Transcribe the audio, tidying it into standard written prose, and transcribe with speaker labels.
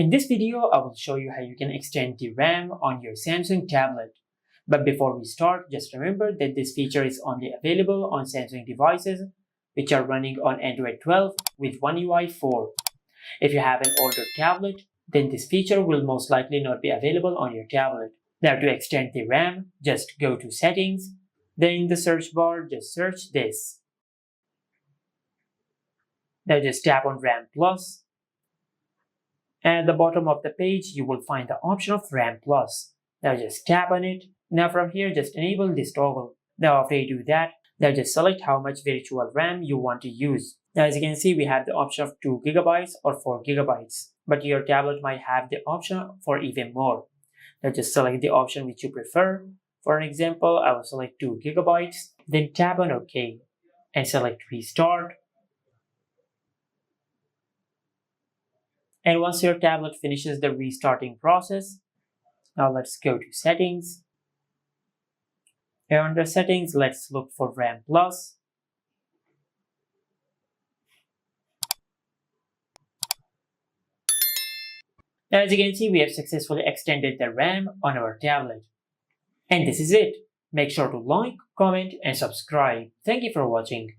Speaker 1: In this video, I will show you how you can extend the RAM on your Samsung tablet. But before we start, just remember that this feature is only available on Samsung devices which are running on Android 12 with One UI 4. If you have an older tablet, then this feature will most likely not be available on your tablet. Now to extend the RAM, just go to Settings, then in the search bar, just search this. Now just tap on RAM Plus. And at the bottom of the page, you will find the option of RAM Plus. Now just tap on it. Now from here, just enable this toggle. Now after you do that, now just select how much virtual RAM you want to use. Now as you can see, we have the option of 2 GB or 4 GB. But your tablet might have the option for even more. Now just select the option which you prefer. For an example, I will select 2 GB. Then tap on OK and select Restart. And once your tablet finishes the restarting process, now let's go to Settings. Here under Settings, let's look for RAM Plus. Now as you can see, we have successfully extended the RAM on our tablet. And this is it. Make sure to like, comment, and subscribe. Thank you for watching.